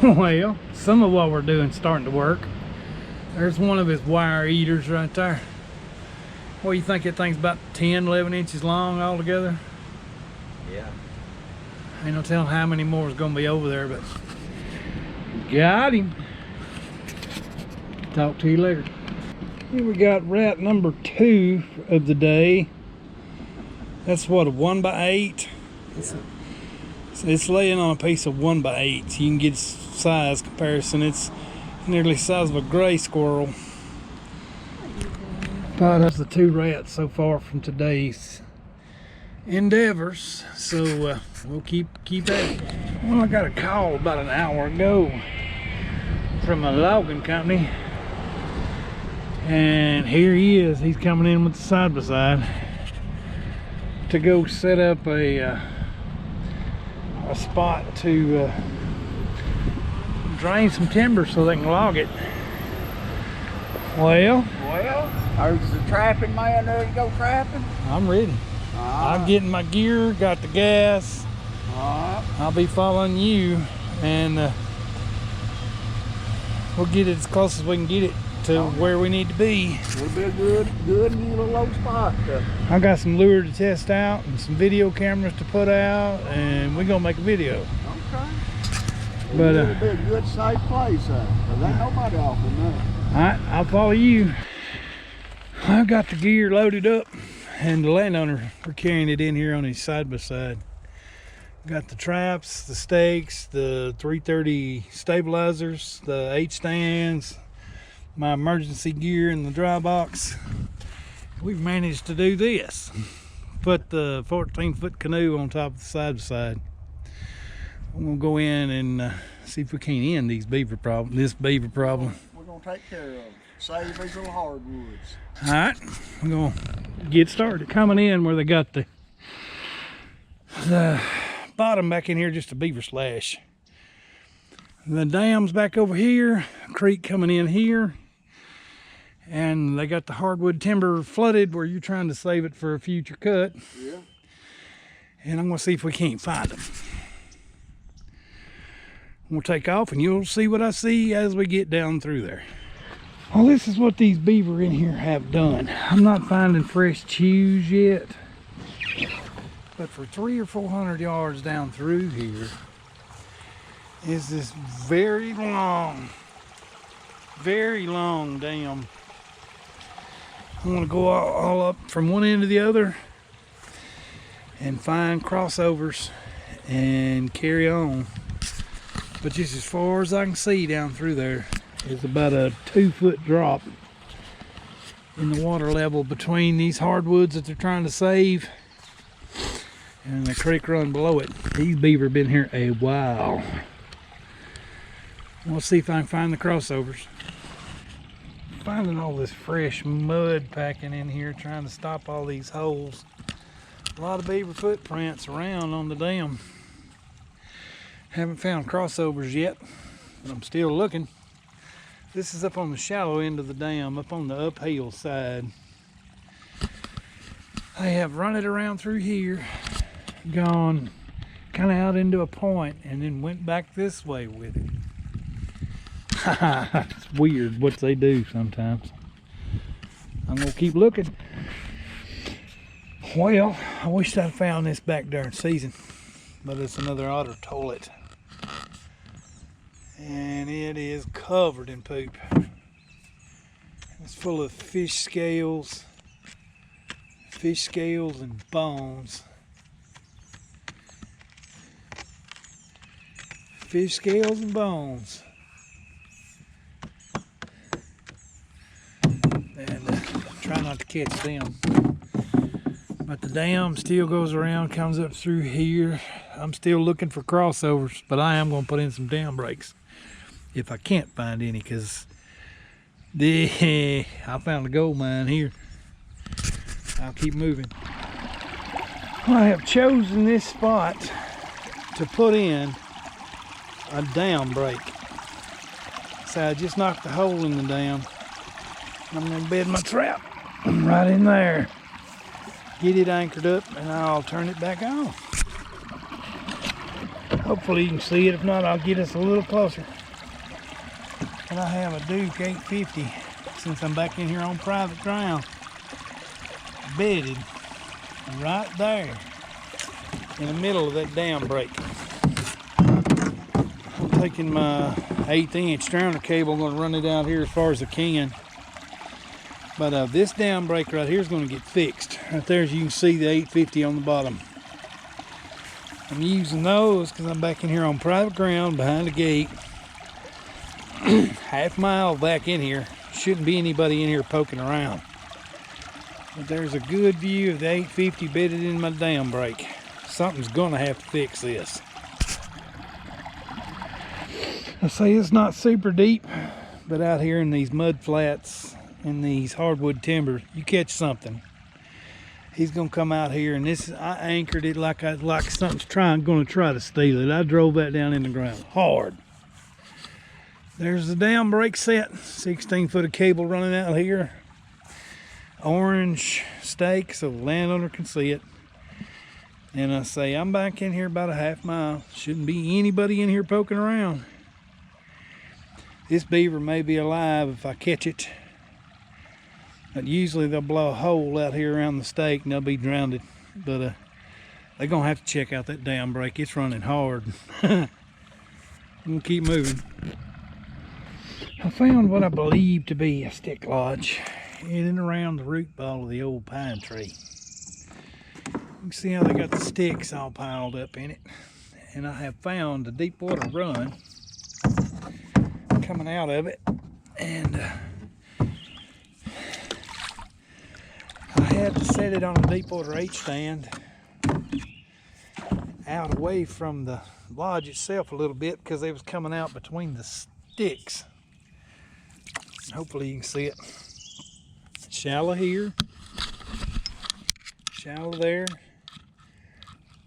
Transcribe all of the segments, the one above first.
Well, some of what we're doing is starting to work. There's one of his wire eaters right there. What do you think? That thing's about 10, 11 inches long altogether? Yeah. Ain't no telling how many more is gonna be over there, but got him. Talk to you later. Here we got rat number 2 of the day. That's what, a 1x8? It's laying on a piece of 1x8. So you can get its size comparison. It's nearly the size of a gray squirrel. But that's the 2 rats so far from today's endeavors. So we'll keep at it. Well, I got a call about an hour ago from a logging company, and here he is. He's coming in with the side-by-side to go set up a spot to drain some timber so they can log it. Well, There's the trapping man there to go trapping. I'm ready. I'm getting my gear, got the gas. I'll be following you, and we'll get it as close as we can get it to where we need to be. It'll be a good little low spot. I got some lure to test out and some video cameras to put out, and we're gonna make a video. Okay. But it'll be a good safe place. There ain't nobody off in there. All right, I'll follow you. I've got the gear loaded up, and the landowner, we're carrying it in here on his side-by-side. Got the traps, the stakes, the 330 stabilizers, the H-stands, my emergency gear in the dry box. We've managed to do this. Put the 14-foot canoe on top of the side-by-side. I'm gonna go in and see if we can't end this beaver problem. We're gonna take care of it. Save these little hardwoods. All right, we're gonna get started. Coming in where they got the bottom back in here, just a beaver slash. The dam's back over here, creek coming in here, and they got the hardwood timber flooded where you're trying to save it for a future cut. Yeah. And I'm gonna see if we can't find them. We'll take off and you'll see what I see as we get down through there. Well, this is what these beaver in here have done. I'm not finding fresh chews yet, but for 300 or 400 yards down through here is this very long dam. I'm gonna go all up from one end to the other and find crossovers and carry on. But just as far as I can see down through there is about a 2-foot drop in the water level between these hardwoods that they're trying to save and the creek run below it. These beaver been here a while. We'll see if I can find the crossovers. Finding all this fresh mud packing in here, trying to stop all these holes. A lot of beaver footprints around on the dam. Haven't found crossovers yet, but I'm still looking. This is up on the shallow end of the dam, up on the uphill side. They have run it around through here, gone kind of out into a point, and then went back this way with it. It's weird what they do sometimes. I'm gonna keep looking. Well, I wish I'd found this back during season, but it's another otter toilet. And it is covered in poop. It's full of fish scales and bones. Fish scales and bones. And try not to catch them. But the dam still goes around, comes up through here. I'm still looking for crossovers, but I am going to put in some dam breaks if I can't find any, because I found a gold mine here. I'll keep moving. I have chosen this spot to put in a dam break. So I just knocked a hole in the dam. I'm going to bed my trap right in there. Get it anchored up and I'll turn it back on. Hopefully you can see it. If not, I'll get us a little closer. And I have a Duke 850 since I'm back in here on private ground, bedded right there in the middle of that dam break. I'm taking my 1/8 inch stranded cable. I'm going to run it out here as far as I can. But this dam break right here is going to get fixed. Right there, as you can see, the 850 on the bottom. I'm using those because I'm back in here on private ground behind the gate. Half mile back in here. Shouldn't be anybody in here poking around. But there's a good view of the 850 bedded in my dam break. Something's going to have to fix this. I say it's not super deep, but out here in these mud flats, in these hardwood timber, you catch something. He's gonna come out here, and this I anchored it like something's gonna try to steal it. I drove that down in the ground hard. There's the dam break set, 16 foot of cable running out here. Orange stake so the landowner can see it. And I say I'm back in here about a half mile. Shouldn't be anybody in here poking around. This beaver may be alive if I catch it. But usually they'll blow a hole out here around the stake and they'll be drowned. But they're gonna have to check out that dam break. It's running hard. I'm gonna keep moving. I found what I believe to be a stick lodge in and around the root ball of the old pine tree. You can see how they got the sticks all piled up in it. And I have found a deep water run coming out of it. And I had to set it on a deep water H stand out away from the lodge itself a little bit because they was coming out between the sticks. Hopefully you can see it. Shallow here, shallow there.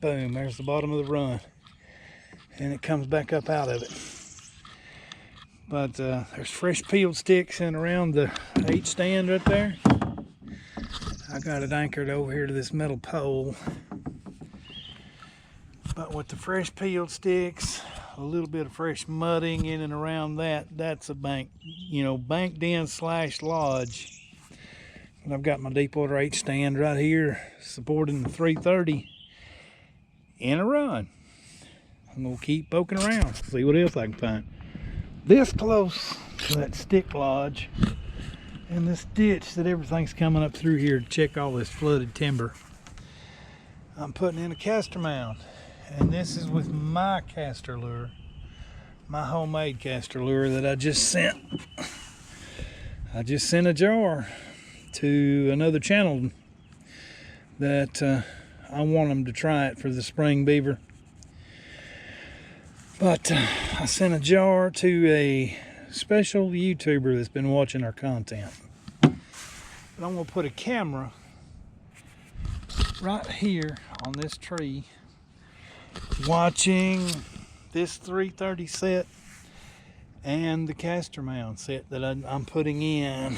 Boom, there's the bottom of the run. And it comes back up out of it. But there's fresh peeled sticks in around the H stand right there. I got it anchored over here to this metal pole. But with the fresh peeled sticks, a little bit of fresh mudding in and around that, that's a bank, banked in / lodge. And I've got my deep water H stand right here supporting the 330 in a run. I'm gonna keep poking around, see what else I can find. This close to that stick lodge and this ditch that everything's coming up through here to check all this flooded timber, I'm putting in a castor mound. And this is with my castor lure, my homemade castor lure that I just sent. I just sent a jar to another channel that I want them to try it for the spring beaver. But I sent a jar to a special YouTuber that's been watching our content. But I'm gonna put a camera right here on this tree watching this 330 set and the castor mound set that I'm putting in.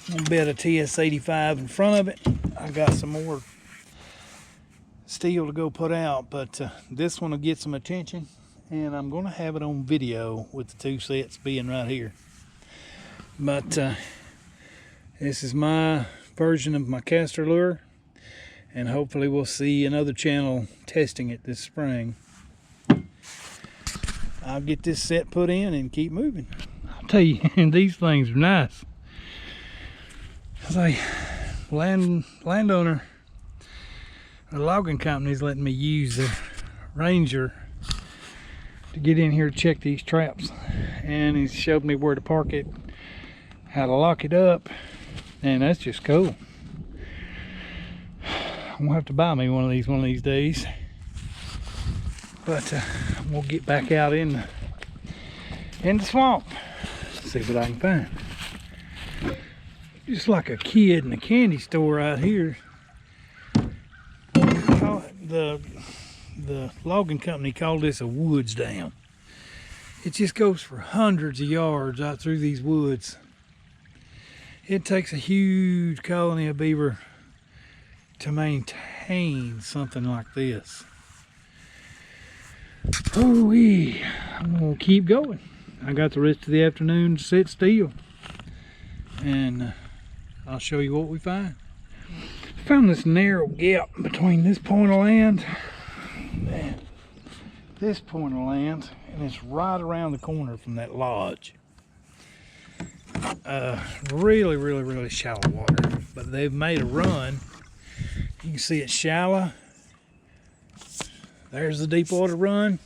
I'm gonna bet a TS85 in front of it. I got some more steel to go put out, but this one will get some attention, and I'm gonna have it on video with the two sets being right here. But this is my version of my castor lure, and hopefully we'll see another channel testing it this spring. I'll get this set put in and keep moving. I'll tell you, these things are nice. It's like landowner, a logging company's letting me use the Ranger to get in here to check these traps. And he's showed me where to park it, how to lock it up, and that's just cool. I'm gonna have to buy me one of these days. But we'll get back out in the swamp, see what I can find. Just like a kid in a candy store out here. The logging company called this a woods dam. It just goes for hundreds of yards out through these woods. It takes a huge colony of beaver to maintain something like this. Oh, I'm gonna keep going. I got the rest of the afternoon to sit still, and I'll show you what we find. I found this narrow gap between this point of land and this point of land, and it's right around the corner from that lodge. Really shallow water, but they've made a run. You can see it's shallow. There's the deep water run,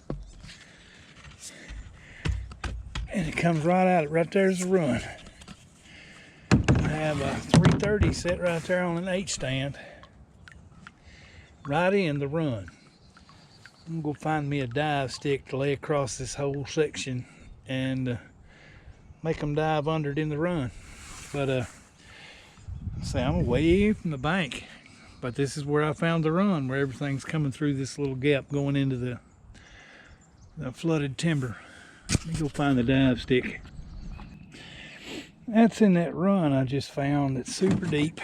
and it comes right out. Right there's the run. I have a 330 set right there on an H stand, right in the run. I'm gonna go find me a dive stick to lay across this whole section and make them dive under it in the run. But say I'm away from the bank, but this is where I found the run, where everything's coming through this little gap going into the flooded timber. Let me go find the dive stick. That's in that run I just found. It's super deep,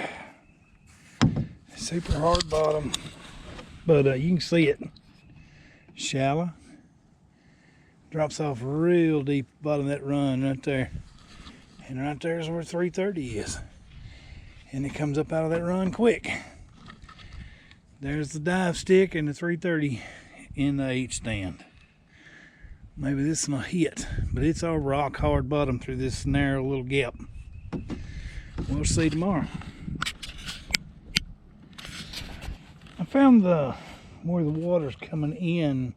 super hard bottom, but you can see it. Shallow. Drops off real deep bottom of that run right there. And right there's where 330 is. And it comes up out of that run quick. There's the dive stick and the 330 in the H stand. Maybe this is my hit, but it's all rock hard bottom through this narrow little gap. We'll see tomorrow. I found where the water's coming in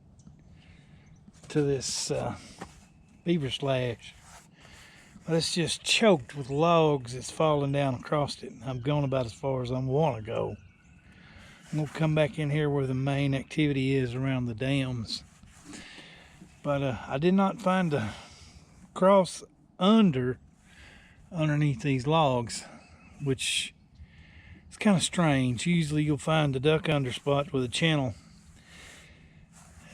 to this beaver slash, but it's just choked with logs that's falling down across it. I've gone about as far as I want to go. I'm gonna come back in here where the main activity is around the dams, but I did not find a cross underneath these logs, which is kind of strange. Usually you'll find the duck under spot with a channel,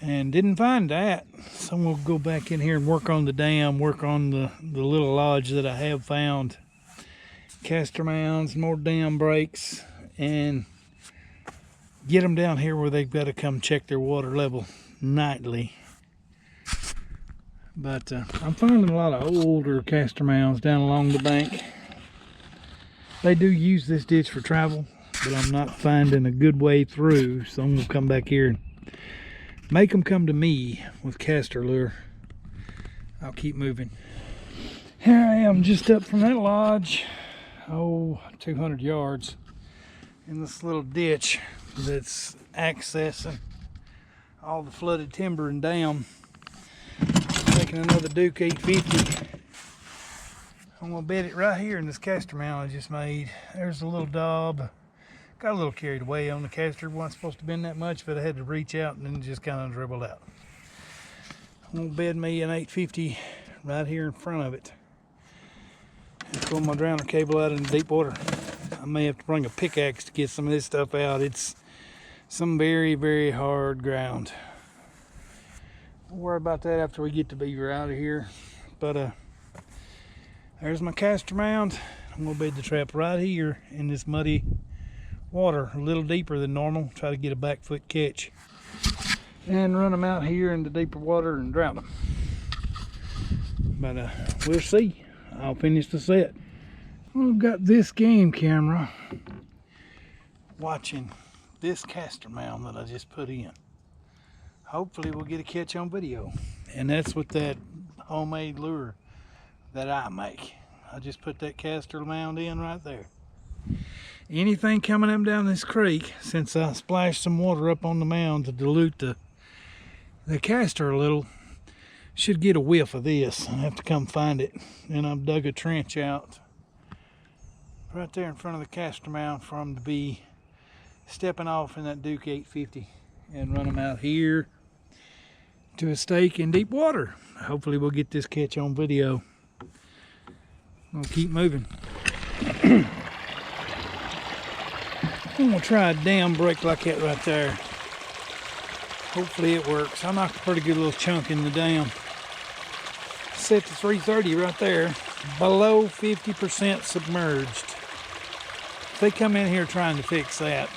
and didn't find that. So we'll go back in here and work on the dam, work on the little lodge that I have found, caster mounds, more dam breaks, and get them down here where they've got to come check their water level nightly. But I'm finding a lot of older caster mounds down along the bank. They do use this ditch for travel, but I'm not finding a good way through, so I'm gonna come back here and make them come to me with caster lure. I'll keep moving. Here I am just up from that lodge, 200 yards, in this little ditch that's accessing all the flooded timber and dam. Taking another Duke 850. I'm gonna bed it right here in this caster mount I just made. There's a little daub. Got a little carried away on the caster. Wasn't supposed to bend that much, but I had to reach out and then just kind of dribbled out. I'm gonna bed me an 850 right here in front of it. And pull my drowner cable out in the deep water. I may have to bring a pickaxe to get some of this stuff out. It's some very hard ground. We'll worry about that after we get the beaver out of here. But there's my caster mound. I'm gonna bed the trap right here in this muddy water, a little deeper than normal. Try to get a back foot catch and run them out here in the deeper water and drown them. But we'll see. I'll finish the set. I've got this game camera watching this caster mound that I just put in. Hopefully we'll get a catch on video, and that's with that homemade lure that I make. I just put that caster mound in right there. Anything coming up down this creek, since I splashed some water up on the mound to dilute the caster a little, should get a whiff of this. I have to come find it, and I've dug a trench out right there in front of the caster mound for them to be stepping off in that Duke 850 and run them out here to a stake in deep water. Hopefully we'll get this catch on video. We'll keep moving. I'm gonna try a dam break like that right there. Hopefully it works. I knocked a pretty good little chunk in the dam. Set the 330 right there, below 50% submerged. If they come in here trying to fix that,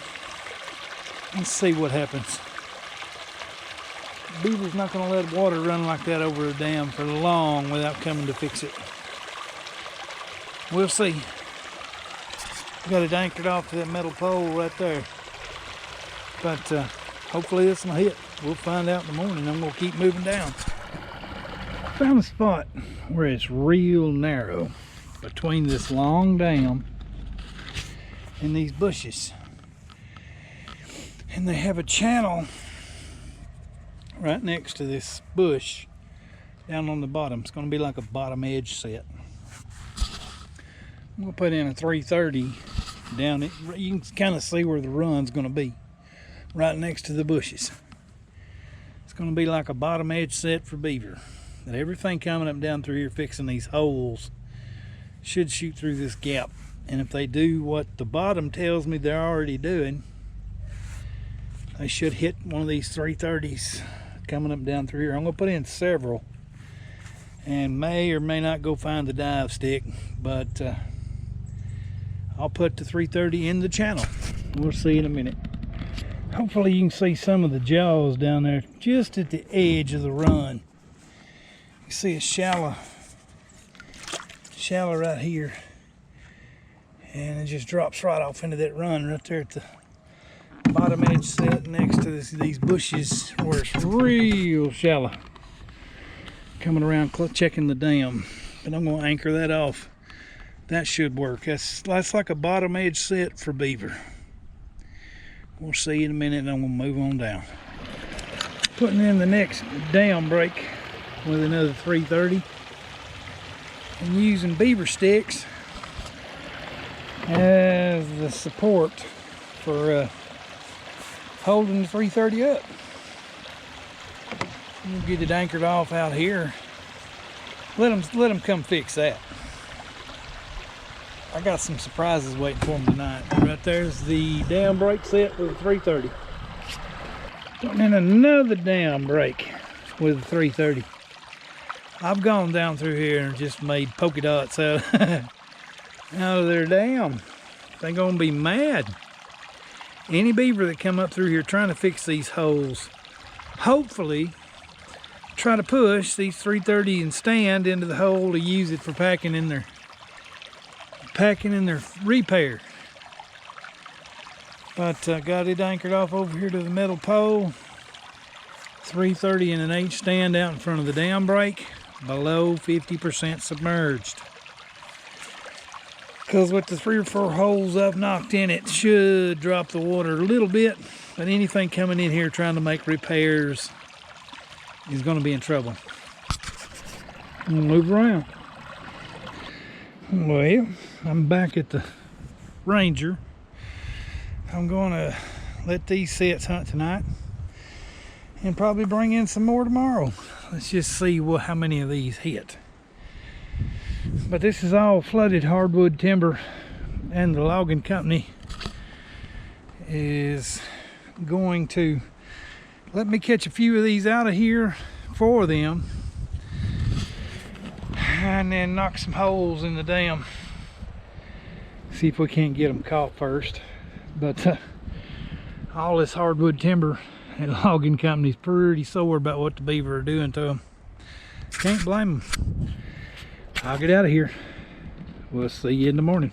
let's see what happens. Beaver's not gonna let water run like that over the dam for long without coming to fix it. We'll see. Got it anchored off to that metal pole right there. But hopefully this will hit. We'll find out in the morning. I'm gonna keep moving down. Found a spot where it's real narrow between this long dam and these bushes. And they have a channel right next to this bush down on the bottom. It's going to be like a bottom edge set. I'm going to put in a 330 down it. You can kind of see where the run's going to be right next to the bushes. It's going to be like a bottom edge set for beaver. But everything coming up and down through here fixing these holes should shoot through this gap. And if they do what the bottom tells me they're already doing, they should hit one of these 330s coming up and down through here. I'm going to put in several and may or may not go find the dive stick, but I'll put the 330 in the channel. We'll see in a minute. Hopefully you can see some of the jaws down there just at the edge of the run. You see it's shallow right here, and it just drops right off into that run right there at the bottom edge set next to these bushes where it's real shallow. Coming around checking the dam, but I'm going to anchor that off. That should work. That's like a bottom edge set for beaver. We'll see in a minute, and I'm going to move on down. Putting in the next dam break with another 330 and using beaver sticks as the support for holding the 330 up. We'll get it anchored off out here. Let them come fix that. I got some surprises waiting for them tonight. Right there's the dam brake set with a 330. Putting in another dam brake with a 330. I've gone down through here and just made polka dots out of their dam. They're gonna be mad. Any beaver that come up through here trying to fix these holes, hopefully try to push these 330 and stand into the hole to use it for packing in their repair. But got it anchored off over here to the metal pole. 330 and an H stand out in front of the dam brake, below 50% submerged. Because with the 3 or 4 holes I've knocked in, it should drop the water a little bit, but anything coming in here trying to make repairs is going to be in trouble. I'm going to move around. Well, I'm back at the Ranger. I'm going to let these sets hunt tonight and probably bring in some more tomorrow. Let's just see how many of these hit. But this is all flooded hardwood timber, and the logging company is going to let me catch a few of these out of here for them and then knock some holes in the dam. See if we can't get them caught first. But all this hardwood timber, and logging company's pretty sore about what the beaver are doing to them. Can't blame them. I'll get out of here. We'll see you in the morning.